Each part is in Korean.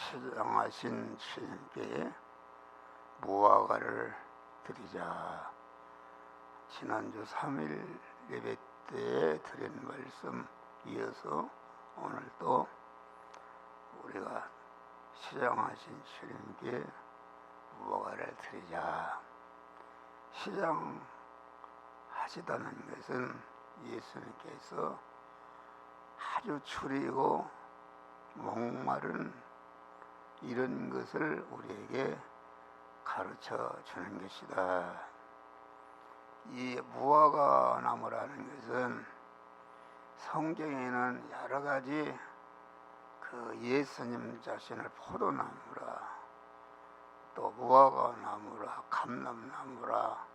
시장하신 주님께 무화과를 드리자. 지난주 3일 예배 때 드린 말씀 이어서 오늘 또 우리가 시장하신 주님께 무화과를 드리자. 시장하시다는 것은 예수님께서 아주 추리고 목마른 이런 것을 우리에게 가르쳐 주는 것이다. 이 무화과 나무라는 것은 성경에는 여러 가지 그 예수님 자신을 포도나무라, 또 무화과 나무라, 감람나무라,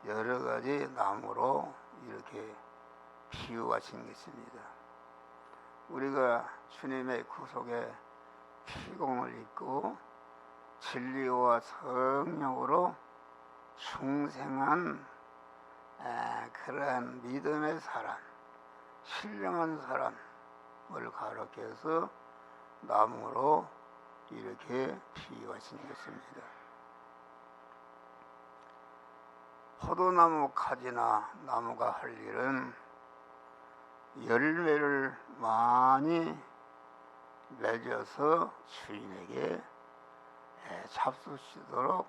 여러 가지 나무로 이렇게 비유하신 것입니다. 우리가 주님의 구속에 피공을 입고 진리와 성령으로 충생한 그러한 믿음의 사람, 신령한 사람을 가르쳐서 나무로 이렇게 비유하신 것입니다. 포도나무 가지나 나무가 할 일은 열매를 많이 맺어서 주인에게 잡수시도록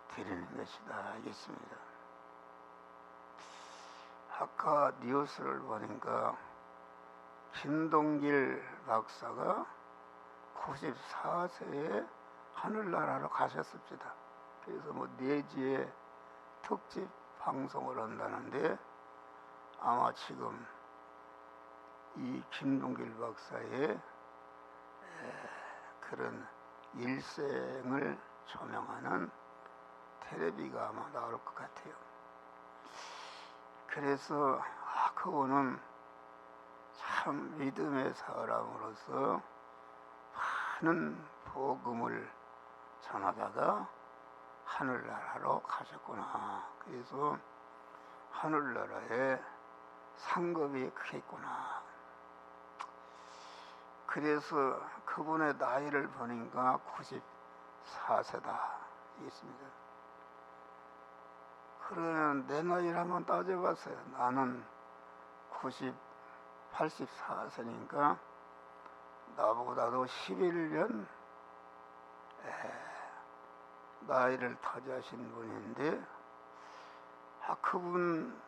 드리는 것이다 하겠습니다. 아까 뉴스를 보니까 김동길 박사가 94세에 하늘나라로 가셨습니다. 그래서 뭐 4주에 특집 방송을 한다는데 아마 지금 이 김동길 박사의 그런 일생을 조명하는 텔레비가 아마 나올 것 같아요. 그래서 그분은 참 믿음의 사람으로서 많은 복음을 전하다가 하늘나라로 가셨구나. 그래서 하늘나라에 상급이 크겠구나. 그래서 그분의 나이를 보니까 94세다 있습니다. 그러면 내 나이를 한번 따져봤어요. 나는 84세니까 나보다도 11년 나이를 터자신 분인데 그분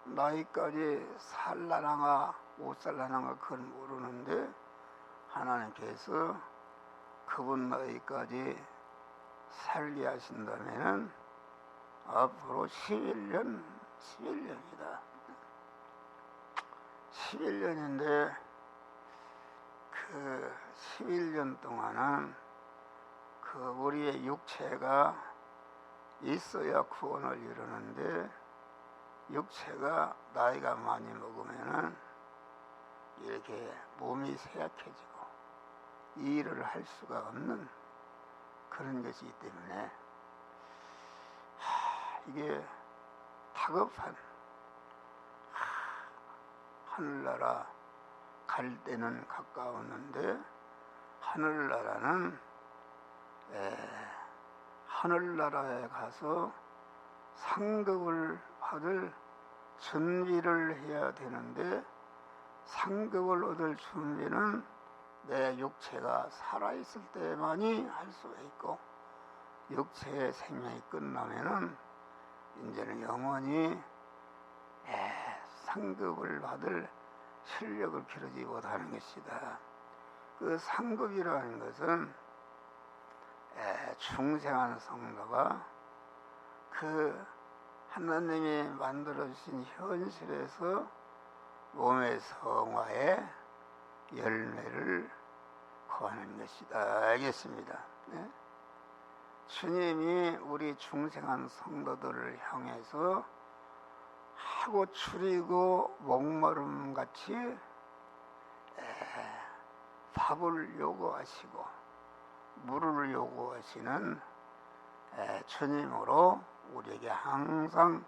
나이까지 살라나가 못 살라나가 그건 모르는데 하나님께서 그분 나이까지 살게 하신다면은 앞으로 11년이다. 11년인데 그 11년 동안은 그 우리의 육체가 있어야 구원을 이루는데 육체가 나이가 많이 먹으면은 이렇게 몸이 쇠약해지고 일을 할 수가 없는 그런 것이기 때문에 이게 다급한 하늘나라 갈 때는 가까웠는데 하늘나라는 하늘나라에 가서 상급을 받을 준비를 해야 되는데 상급을 얻을 준비는 내 육체가 살아있을 때만이 할 수가 있고 육체의 생명이 끝나면은 이제는 영원히 상급을 받을 실력을 기르지 못하는 것이다. 그 상급이라는 것은 중생한 성도가 그 하나님이 만들어주신 현실에서 몸의 성화에 열매를 구하는 것이다 알겠습니다. 네? 주님이 우리 중생한 성도들을 향해서 하고 추리고 목마름같이 밥을 요구하시고 물을 요구하시는 주님으로 우리에게 항상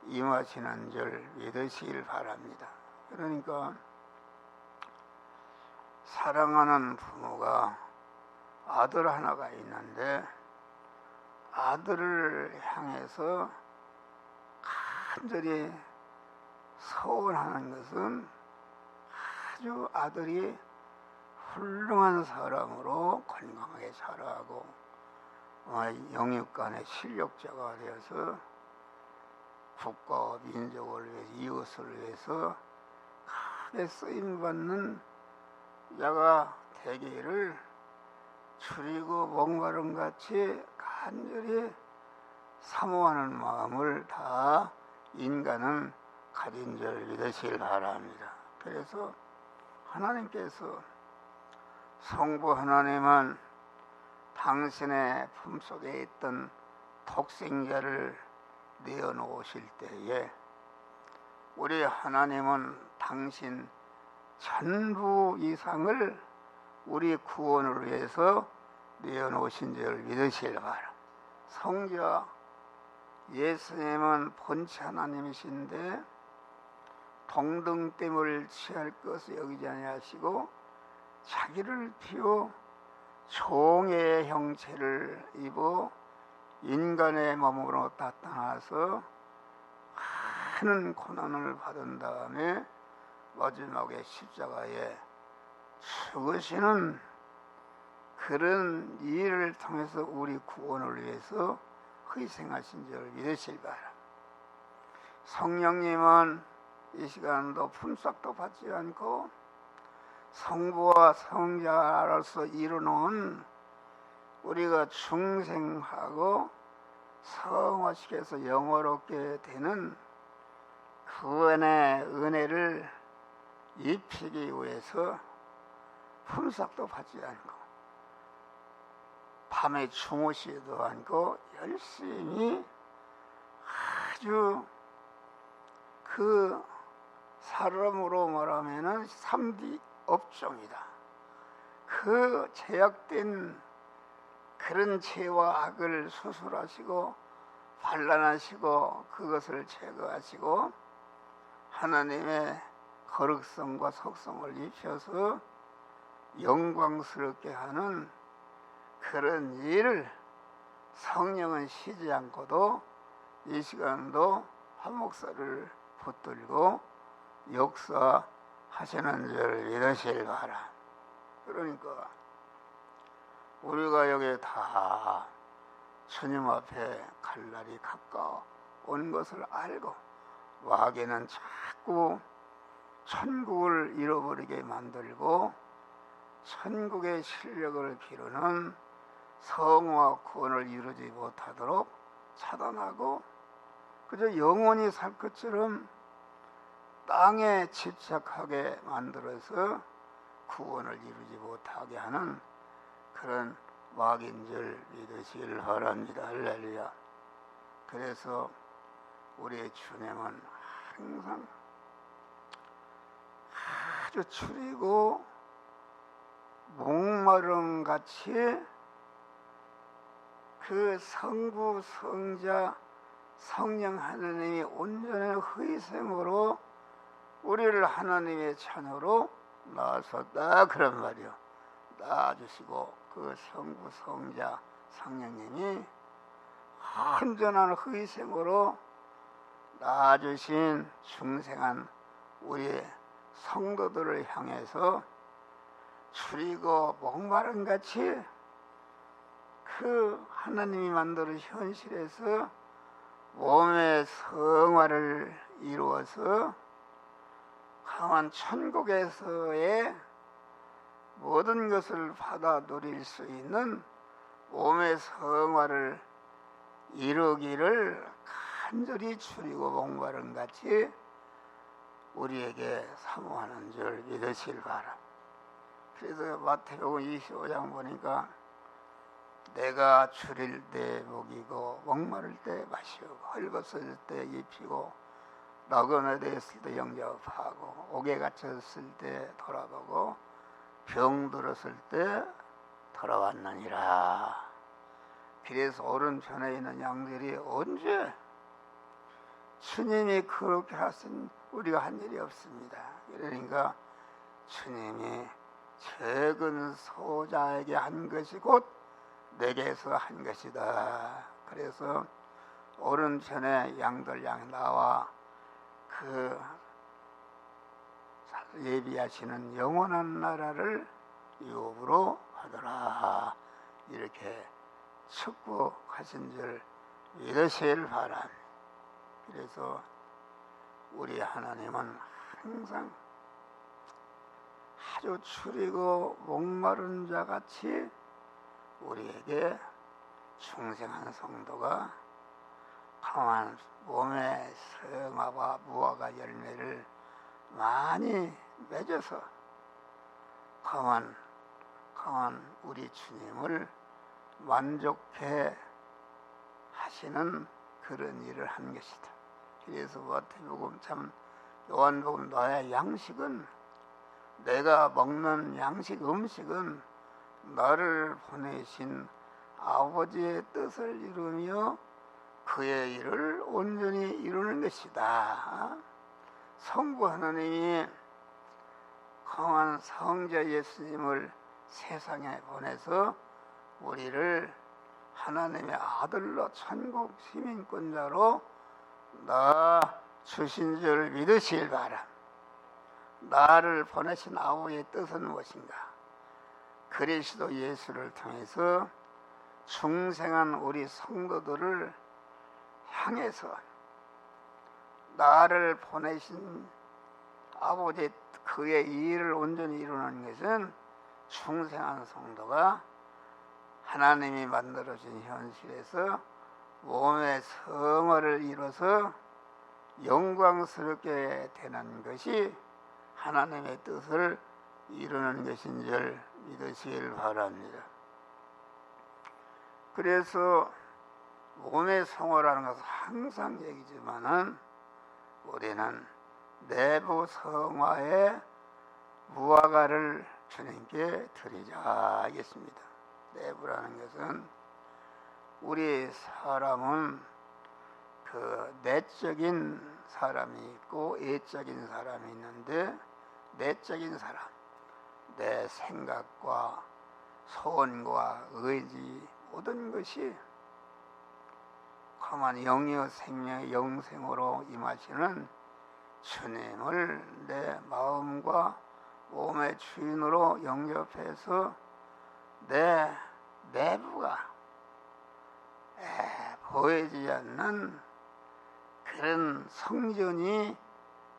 임하시는 줄 믿으시길 바랍니다. 그러니까 사랑하는 부모가 아들 하나가 있는데 아들을 향해서 간절히 소원하는 것은 아주 아들이 훌륭한 사람으로 건강하게 자라고 영육간의 실력자가 되어서 국가와 민족을 위해서 이웃을 위해서 크게 쓰임받는 자가 되기를 줄이고 목마름같이 간절히 사모하는 마음을 다 인간은 가진 줄 믿으시길 바랍니다. 그래서 하나님께서 성부 하나님은 당신의 품속에 있던 독생자를 내어놓으실 때에 우리 하나님은 당신 전부 이상을 우리 구원을 위해서 내어놓으신 줄 믿으시길 바랍니다. 성자 예수님은 본체 하나님이신데 동등됨을 취할 것을 여기지 아니하시고 자기를 비워 종의 형체를 입어 인간의 몸으로 나타나서 많은 고난을 받은 다음에 마지막에 십자가에 죽으시는 그런 일을 통해서 우리 구원을 위해서 희생하신 줄 믿으시기 바랍니다. 성령님은 이 시간도 품삯도 받지 않고 성부와 성자로서 이루는 우리가 중생하고 성화시켜서 영화롭게 되는 구원의 은혜를 입히기 위해서 품삯도 받지 않고 밤에 주무시지도 않고 열심히 아주 그 사람으로 말하면은 3D 업종이다. 그 제약된 그런 죄와 악을 수술하시고 반란하시고 그것을 제거하시고 하나님의 거룩성과 속성을 입혀서 영광스럽게 하는 그런 일을 성령은 쉬지 않고도 이 시간도 한 목사를 붙들고 역사하시는 줄 믿으시길 바라. 그러니까 우리가 여기 다 주님 앞에 갈 날이 가까운 것을 알고 마귀는 자꾸 천국을 잃어버리게 만들고 천국의 실력을 기르는 성화 구원을 이루지 못하도록 차단하고 그저 영원히 살 것처럼 땅에 집착하게 만들어서 구원을 이루지 못하게 하는 그런 마귀인 줄 믿으시길 바랍니다. 할렐루야. 그래서 우리 주님은 항상 아주 추리고 목마름같이 그 성부 성자 성령 하나님이 온전한 희생으로 우리를 하나님의 자녀로 낳으셨다 그런 말이요. 낳아주시고 그 성부 성자 성령님이 온전한 희생으로 낳아주신 중생한 우리 성도들을 향해서 추리고 목마름같이 그 하나님이 만드는 현실에서 몸의 성화를 이루어서 강한 천국에서의 모든 것을 받아 누릴 수 있는 몸의 성화를 이루기를 간절히 추리고 목마름같이 우리에게 사모하는 줄 믿으시길 바랍니다. 그래서 마태복음 25장 보니까 내가 추릴 때 먹이고 목마를 때 마시고 헐벗을 때 입히고 나그네되어 있을 때 영접하고 옥에 갇혔을 때 돌아보고 병들었을 때 돌아왔느니라. 그래서 오른편에 있는 양들이 언제 주님이 그렇게 하신 우리가 한 일이 없습니다. 그러니까 주님이 적은 소자에게 한 것이 곧 내게서 한 것이다. 그래서 오른편에 양들 향해 나와 그 예비하시는 영원한 나라를 유업으로 하더라. 이렇게 축복하신 줄 믿으실 바랍니다. 그래서 우리 하나님은 항상 아주 추리고 목마른 자같이 우리에게 중생한 성도가 강한 몸의 성화와 무화과 열매를 많이 맺어서 강한 우리 주님을 만족해 하시는 그런 일을 한 것이다. 그래서 마태복음 참 요한복음 나의 양식은 내가 먹는 양식 음식은 나를 보내신 아버지의 뜻을 이루며 그의 일을 온전히 이루는 것이다. 성부 하나님이 강한 성자 예수님을 세상에 보내서 우리를 하나님의 아들로 천국 시민권자로 낳아 주신 줄 믿으실 바람. 나를 보내신 아버지의 뜻은 무엇인가? 그리스도 예수를 통해서 중생한 우리 성도들을 향해서 나를 보내신 아버지 그의 일을 온전히 이루는 것은 중생한 성도가 하나님이 만들어준 현실에서 몸의 성화를 이뤄서 영광스럽게 되는 것이 하나님의 뜻을 이루는 것인 줄 믿으시길 바랍니다. 그래서 몸의 성화라는 것은 항상 얘기지만은 우리는 내부 성화의 무화과를 주님께 드리자 하겠습니다. 내부라는 것은 우리 사람은 그 내적인 사람이 있고 외적인 사람이 있는데 내적인 사람, 내 생각과 소원과 의지 모든 것이 험한 영이여 생명의 영생으로 임하시는 주님을 내 마음과 몸의 주인으로 영접해서 내 내부가 보이지 않는 그런 성전이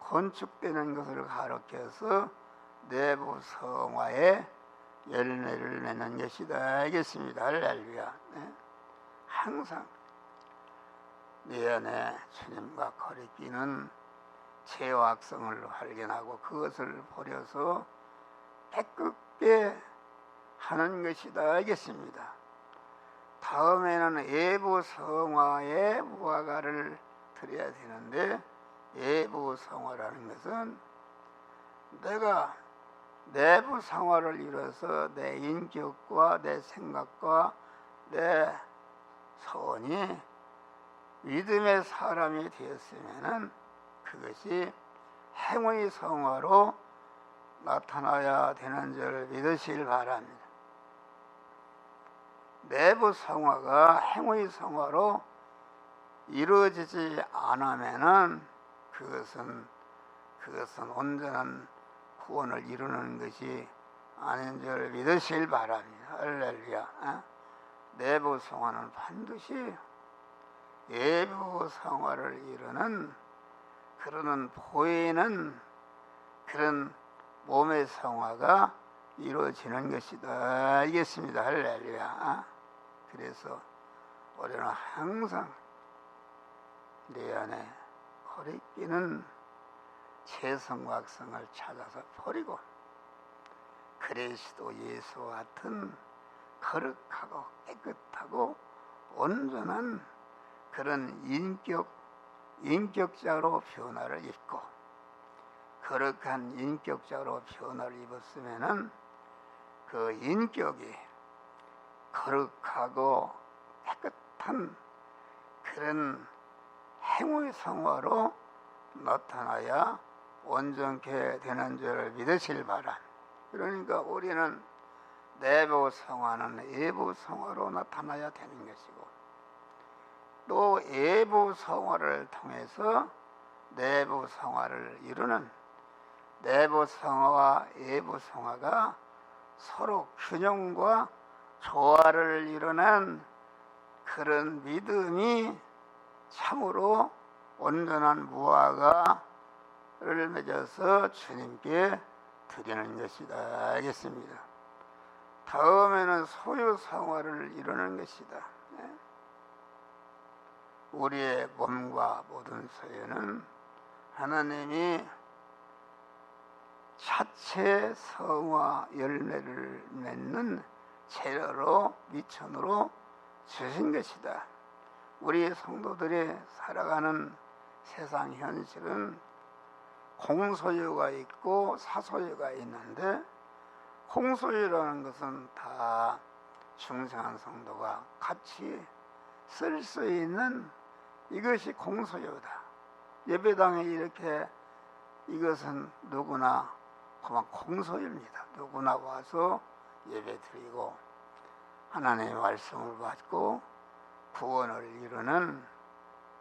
건축되는 것을 가르쳐서 내부 성화의 열매를 맺는 것이다 알겠습니다. 할렐루야. 항상 내 안에 주님과 거리끼는 죄와 악성을 발견하고 그것을 버려서 깨끗게 하는 것이다 알겠습니다. 다음에는 외부 성화의 무화과를 드려야 되는데 외부 성화라는 것은 내가 내부 성화를 이뤄서 내 인격과 내 생각과 내 소원이 믿음의 사람이 되었으면은 그것이 행위의 성화로 나타나야 되는 줄 믿으시길 바랍니다. 내부 성화가 행위의 성화로 이루어지지 않으면은 그것은 온전한 구원을 이루는 것이 아닌 줄 믿으시길 바랍니다. 할렐루야. 내부 성화는 반드시 외부 성화를 이루는 그러는 보이는 그런 몸의 성화가 이루어지는 것이다 알겠습니다. 할렐루야. 그래서 우리는 항상 내 안에 거리끼는 죄성과 악성을 찾아서 버리고 그리스도 예수와 같은 거룩하고 깨끗하고 온전한 그런 인격자로 변화를 입고 거룩한 인격자로 변화를 입었으면은 그 인격이 거룩하고 깨끗한 그런 행위의 성화로 나타나야 온전케 되는 줄 믿으실 바람. 그러니까 우리는 내부 성화는 외부 성화로 나타나야 되는 것이고, 또 외부 성화를 통해서 내부 성화를 이루는, 내부 성화와 외부 성화가 서로 균형과 조화를 이루는 그런 믿음이 참으로 온전한 무화과를 맺어서 주님께 드리는 것이다 알겠습니다. 다음에는 소유 성화를 이루는 것이다. 우리의 몸과 모든 소유는 하나님이 자체 성화 열매를 맺는 재료로 미천으로 주신 것이다. 우리 성도들이 살아가는 세상 현실은 공소유가 있고 사소유가 있는데, 공소유라는 것은 다 중생한 성도가 같이 쓸 수 있는 이것이 공소유다. 예배당에 이렇게 이것은 누구나 그만 공소유입니다. 누구나 와서 예배 드리고 하나님의 말씀을 받고 구원을 이루는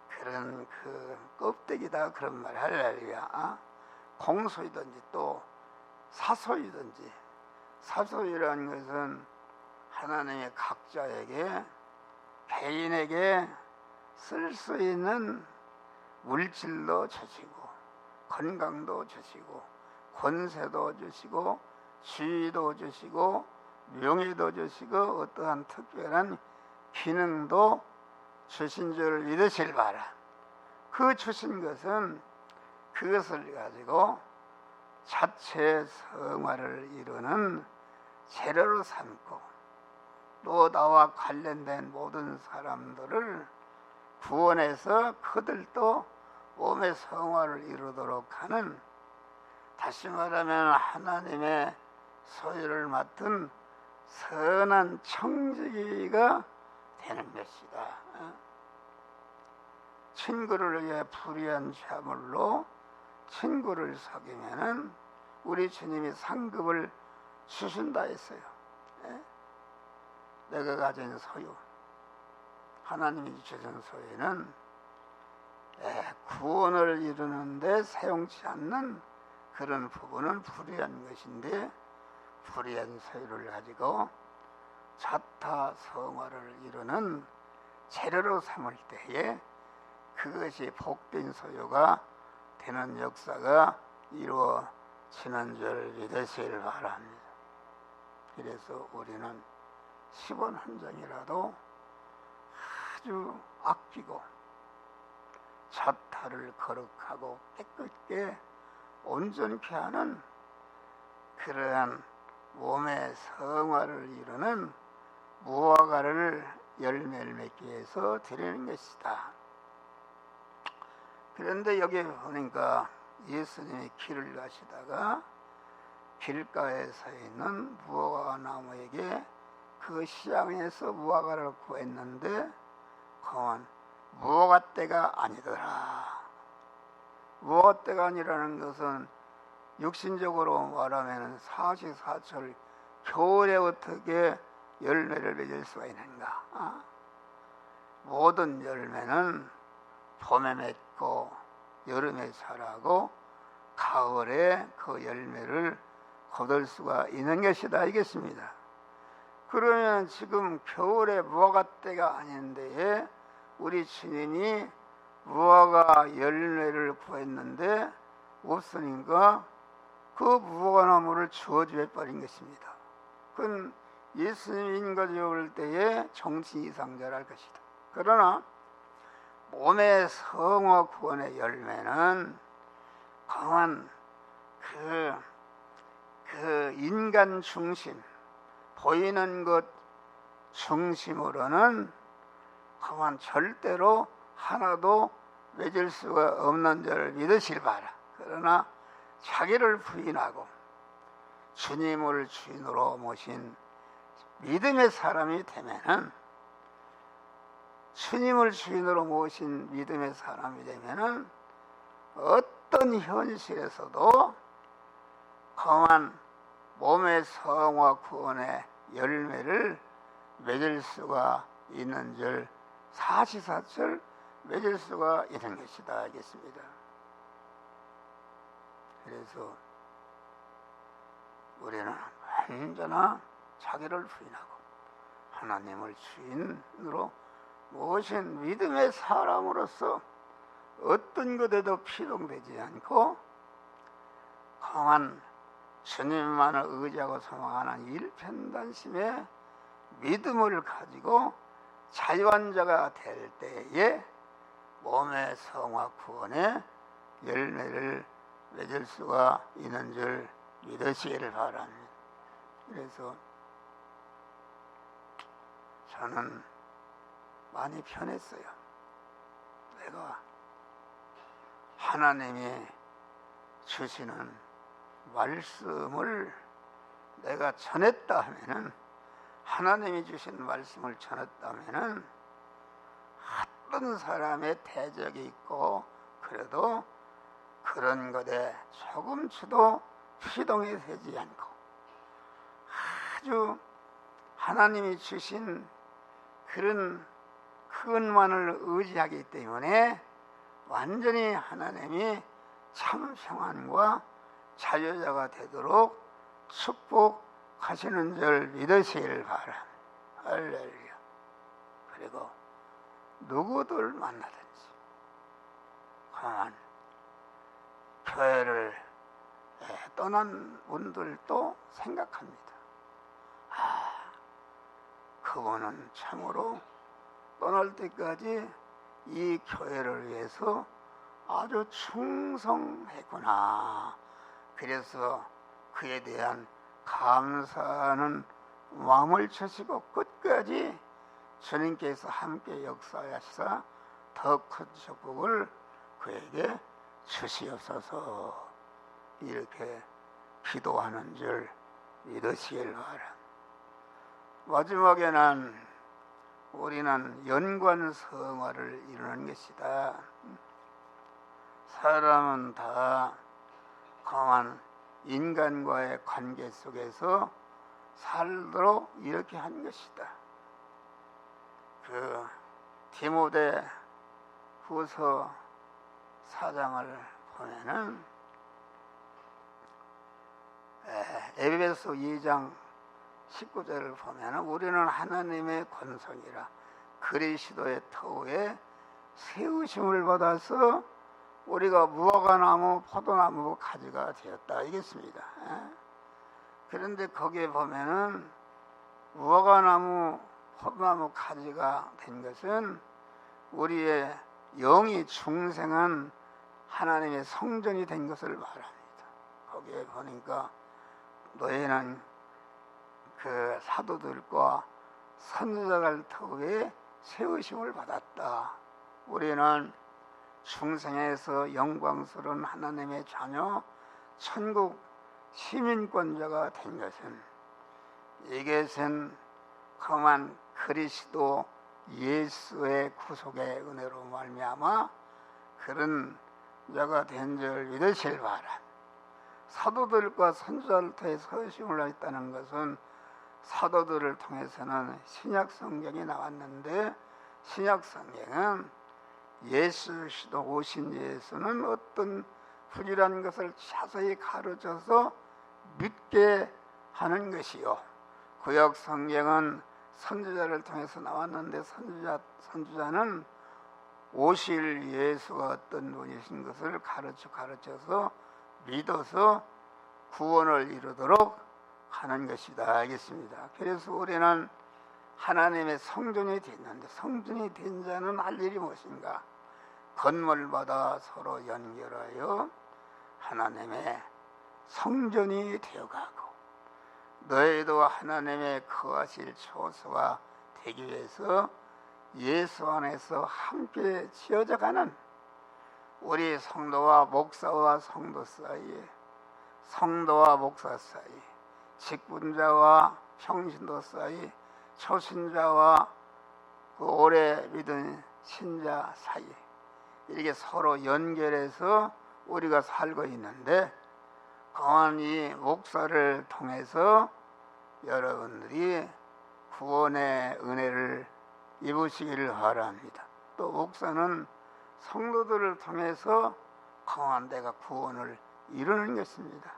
그런 그 껍데기다 그런 말 할렐루야. 공소이든지 또 사소이든지, 사소이라는 것은 하나님의 각자에게 개인에게 쓸 수 있는 물질도 주시고 건강도 주시고 권세도 주시고 지위도 주시고 명예도 주시고 어떠한 특별한 기능도 주신 줄 믿으실 바라. 그 주신 것은 그것을 가지고 자체 성화를 이루는 재료로 삼고, 또 나와 관련된 모든 사람들을 구원해서 그들도 몸의 성화를 이루도록 하는, 다시 말하면 하나님의 소유를 맡은 선한 청지기가 되는 것이다. 친구를 위해 불의한 자물로 친구를 속이면은 우리 주님이 상급을 주신다 했어요. 내가 가진 소유, 하나님이 주신 소유는 구원을 이루는데 사용치 않는 그런 부분은 불의한 것인데, 불의한 소유를 가지고 자타 성화를 이루는 재료로 삼을 때에 그것이 복된 소유가 되는 역사가 이루어지는 줄 믿으시길 바랍니다. 그래서 우리는 10원 한 장이라도 아주 아끼고 자타를 거룩하고 깨끗게 온전케 하는 그러한 몸의 성화를 이루는 무화과를 열매를 맺기 위해서 드리는 것이다. 그런데 여기 보니까 예수님이 길을 가시다가 길가에 서 있는 무화과 나무에게 그 시장에서 무화과를 구했는데 그건 무화과 때가 아니더라. 무화과 때가 아니라는 것은 육신적으로 말하면 사시사철 겨울에 어떻게 열매를 맺을 수가 있는가? 모든 열매는 봄에 맺고 여름에 자라고 가을에 그 열매를 거둘 수가 있는 것이다 알겠습니다. 그러면 지금 겨울에 무화과 때가 아닌데 우리 주님이 무화과 열매를 구했는데 없으니까 그 무화과 나무를 주워주어 버린 것입니다. 그건 예수님 인가 되올 때의 정치 이상자랄 것이다. 그러나 몸의 성화 구원의 열매는 강한 그 인간 중심, 보이는 것 중심으로는 그만 절대로 하나도 맺을 수가 없는 줄 믿으실 바라. 그러나 자기를 부인하고 주님을 주인으로 모신 믿음의 사람이 되면은, 주님을 주인으로 모신 믿음의 사람이 되면은 어떤 현실에서도 그만 몸의 성화 구원의 열매를 맺을 수가 있는 줄 사시사철 맺을 수가 있는 것이다 하겠습니다. 그래서 우리는 언제나 자기를 부인하고 하나님을 주인으로 모신 믿음의 사람으로서 어떤 것에도 피동되지 않고 강한 주님만을 의지하고 소망하는 일편단심의 믿음을 가지고 자유한 자가 될 때에 몸의 성화 구원의 열매를 맺을 수가 있는 줄 믿으시기를 바랍니다. 그래서 저는 많이 편했어요. 내가 하나님이 주시는 말씀을 내가 전했다 하면은, 하나님이 주신 말씀을 전했다면은 어떤 사람의 대적이 있고 그래도 그런 것에 조금치도 피동이 되지 않고 아주 하나님이 주신 그런 그것만을 의지하기 때문에 완전히 하나님이 참 평안과 자유자가 되도록 축복하시는 줄 믿으시기를 바랍니다. 할렐루야. 그리고 누구들 만나든지 강한 교회를 떠난 분들도 생각합니다. 그분은 참으로 떠날 때까지 이 교회를 위해서 아주 충성했구나. 그래서 그에 대한 감사하는 마음을 주시고 끝까지 주님께서 함께 역사하시사 더 큰 축복을 그에게 주시옵소서. 이렇게 기도하는 줄 믿으시길 바랍니다. 마지막에는 우리는 연관성화를 이루는 것이다. 사람은 다 강한 인간과의 관계 속에서 살도록 이렇게 한 것이다. 그 디모데 후서 4장을 보면은 에베소 2장 19절을 보면은 우리는 하나님의 권속이라 그리스도의 터에 세우심을 받아서 우리가 무화과나무 포도나무 가지가 되었다 이겠습니다. 그런데 거기에 보면은 무화과나무 포도나무 가지가 된 것은 우리의 영이 중생한 하나님의 성전이 된 것을 말합니다. 거기에 보니까 너희는 그 사도들과 선지자들 터에 세우심을 받았다. 우리는 중생에서 영광스러운 하나님의 자녀, 천국 시민권자가 된 것은 이것은 그만 그리스도 예수의 구속의 은혜로 말미암아 그런 자가 된 줄 믿으실 바라. 사도들과 선지자를 통해 서심을 했다는 것은 사도들을 통해서는 신약 성경이 나왔는데 신약 성경은 예수 그리스도 오신 예수는 어떤 분이라는 것을 자세히 가르쳐서 믿게 하는 것이요, 구약 성경은 선지자를 통해서 나왔는데 선지자는 오실 예수가 어떤 분이신 것을 가르쳐서 믿어서 구원을 이루도록 하는 것이다 알겠습니다. 그래서 우리는 하나님의 성전이 됐는데 성전이 된 자는 할 일이 무엇인가? 건물마다 서로 연결하여 하나님의 성전이 되어가고 너희도 하나님의 거하실 처소가 되기 위해서 예수 안에서 함께 지어져가는 우리 성도와 목사와 성도 사이에, 성도와 목사 사이, 직분자와 평신도 사이, 초신자와 그 오래 믿은 신자 사이, 이렇게 서로 연결해서 우리가 살고 있는데 강한 이 목사를 통해서 여러분들이 구원의 은혜를 입으시기를 바랍니다. 또 목사는 성도들을 통해서 강한 데가 구원을 이루는 것입니다.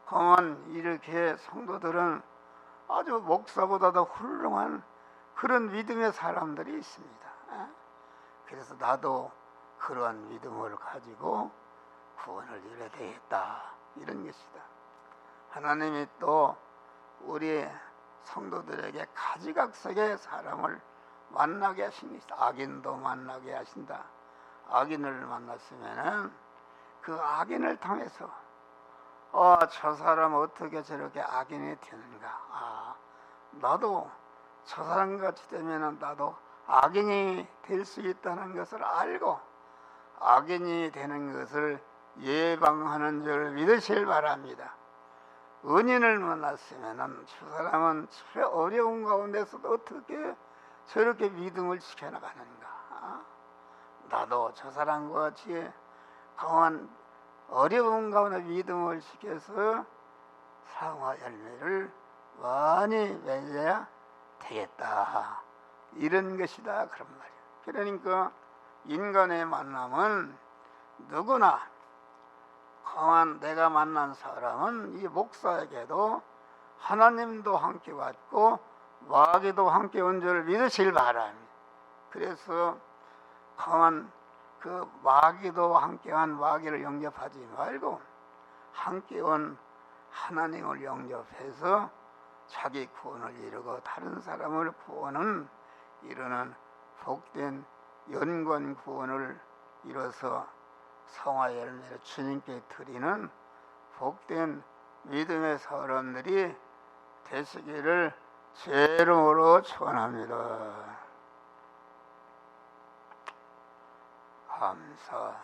강한 이렇게 성도들은 아주 목사보다도 훌륭한 그런 믿음의 사람들이 있습니다. 그래서 나도 그러한 믿음을 가지고 구원을 이뤄야 되겠다, 이런 것이다. 하나님이 또 우리 성도들에게 가지각색의 사람을 만나게 하십니다. 악인도 만나게 하신다. 악인을 만났으면은 그 악인을 통해서 저 사람 어떻게 저렇게 악인이 되는가, 나도 저 사람같이 되면은 나도 악인이 될 수 있다는 것을 알고 악인이 되는 것을 예방하는 줄 믿으실 바랍니다. 은인을 만났으면은 저 사람은 어려운 가운데서도 어떻게 저렇게 믿음을 지켜나가는가, 나도 저 사람과 같이 강한 어려운 가운데 믿음을 지켜서 상화 열매를 많이 맺어야 되겠다, 이런 것이다, 그런 말이에요. 그러니까 인간의 만남은 누구나 강한 내가 만난 사람은 이 목사에게도 하나님도 함께 왔고 마귀도 함께 온 줄 믿으실 바랍니다. 그래서 강한 그 마귀도 함께한 마귀를 영접하지 말고 함께 온 하나님을 영접해서 자기 구원을 이루고 다른 사람을 구원은 이루는 복된 연관 구원을 이뤄서 성화 열매를 주님께 드리는 복된 믿음의 사람들이 되시기를 주의 이름으로 축원합니다. 감사.